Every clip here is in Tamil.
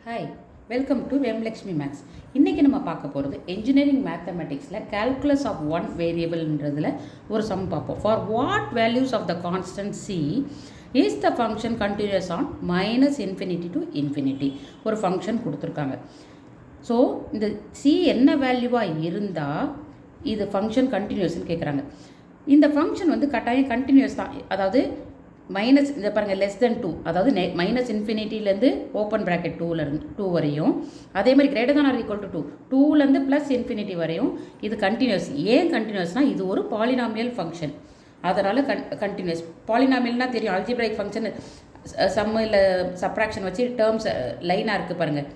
Hi, welcome to Vemlakshmi maths. இன்றைக்கி நம்ம பார்க்க போகிறது என்ஜினியரிங் மேத்தமெட்டிக்ஸில் calculus ஆஃப் ஒன் வேரியபிள்ன்றதில் ஒரு சம் பார்ப்போம். For what values of the constant C is the function continuous on -∞ to ∞. ஒரு ஃபங்க்ஷன் கொடுத்துருக்காங்க. ஸோ இந்த சி என்ன வேல்யூவாக இருந்தால் இது ஃபங்க்ஷன் கண்டினியூஸ்ன்னு கேட்குறாங்க. இந்த ஃபங்க்ஷன் வந்து கட்டாயம் கண்டினியூஸ் தான். அதாவது மைனஸ் இந்த பாருங்கள் <2, அதாவது -∞ ஓப்பன் ப்ராக்கெட் 2 வரையும், அதே மாதிரி > 2 2லேருந்து +∞ வரையும் இது கண்டினியூஸ். ஏன் கண்டினியூஸ்னால் இது ஒரு பாலினாமியல் ஃபங்க்ஷன், அதனால் கண்டினியூஸ். பாலினாமியல்னால் தெரியும், அல்ஜிப்ரைக் ஃபங்க்ஷன் சம்மு இல்லை சப்ராக்ஷன் வச்சு டேர்ம்ஸ் லைனாக இருக்குது பாருங்கள்.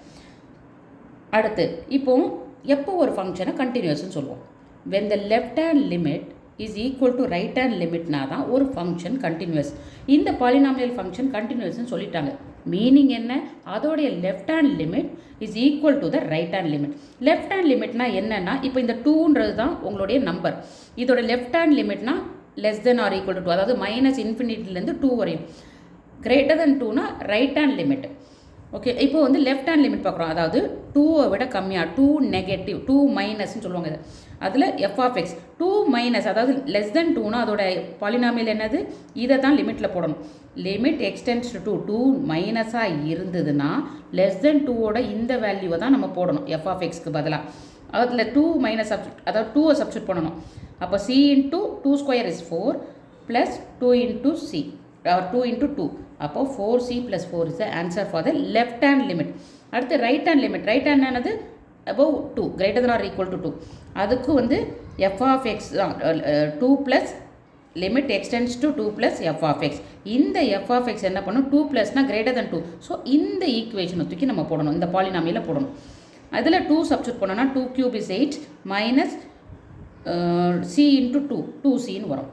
அடுத்து இப்போது எப்போ ஒரு ஃபங்க்ஷனை கண்டினியூஸ்ன்னு சொல்லுவோம்? when the left hand limit is equal to right hand limitனா தான் ஒரு ஃபங்க்ஷன் கண்டினியூஸ். இந்த பாலினாமியல் ஃபங்க்ஷன் கண்டினியூஸ்னு சொல்லிட்டாங்க. மீனிங் என்ன? அதோடைய left hand limit is equal to the right hand limit. Left hand லிமிட்னா என்னென்னா, இப்போ இந்த 2ன்றது தான் உங்களுடைய நம்பர். இதோட லெஃப்ட் ஹேண்ட் லிமிட்னா <= 2, அதாவது -∞ 2 வரையும். <2னா ரைட் ஹேண்ட் லிமிட். ஓகே, இப்போ வந்து லெஃப்ட் ஹேண்ட் லிமிட் பார்க்குறோம். அதாவது 2வை விட கம்மியாக, 2 நெகட்டிவ், 2 மைனஸ்ன்னு சொல்லுவாங்க இது. அதில் f(x) 2 அதாவது <2னா அதோட பாலினாமியல் என்னது? இதை தான் லிமிட்டில் போடணும். லிமிட் எக்ஸ்டென்ஸ் டு 2 மைனஸாக இருந்ததுன்னா <2ஓட இந்த வேல்யூவை தான் நம்ம போடணும் f(x)க்கு பதிலாக. அதில் 2 மைனஸ் அதாவது 2வை சப்ஸ்டியூட் பண்ணணும். அப்போ c × 2² is 4 + 2 × c or 2 × 2. அப்போது 4c + 4 is the answer for the left hand limit. அடுத்து right hand limit. Right hand என்னது? above 2 > 2. அதுக்கு வந்து f(x) தான் 2 + லிமிட் எக்ஸ்டென்ஸ் டு 2 + f(x). இந்த f(x) என்ன பண்ணும்? 2 +னா <2. ஸோ இந்த ஈக்குவேஷனை தூக்கி நம்ம போடணும், இந்த பாலினாமியில் போடணும். அதில் 2 சப்ஸ்டியூட் பண்ணோன்னா 2³ is 8 மைனஸ் c × 2 2cன்னு வரும்.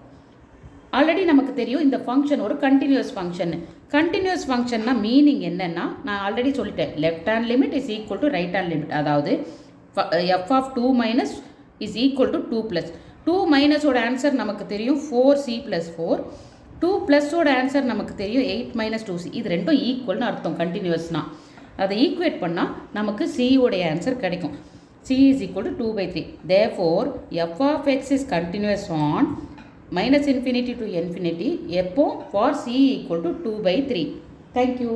ஆல்ரெடி நமக்கு தெரியும் இந்த ஃபங்க்ஷன் ஒரு கண்டினியூஸ் ஃபங்க்ஷன். கண்டினியூஸ் ஃபங்க்ஷன்னா மீனிங் என்னென்னா, நான் ஆல்ரெடி சொல்லிட்டேன், left hand limit is equal to right hand limit. அதாவது f(2 - is equal to 2 + 2 மைனஸோட ஆன்சர் நமக்கு தெரியும் 4c + 4. 2 ப்ளஸோட ஆன்சர் நமக்கு தெரியும் 8 - 2c. இது ரெண்டும் ஈக்குவல்னு அர்த்தம் கண்டினியூஸ்னா. அதை ஈக்குவேட் பண்ணால் நமக்கு c உடைய ஆன்சர் கிடைக்கும். c is equal to 2/3. therefore f(x) is continuous on -∞ to ∞ எப்போ? for c equal to 2/3. Thank you.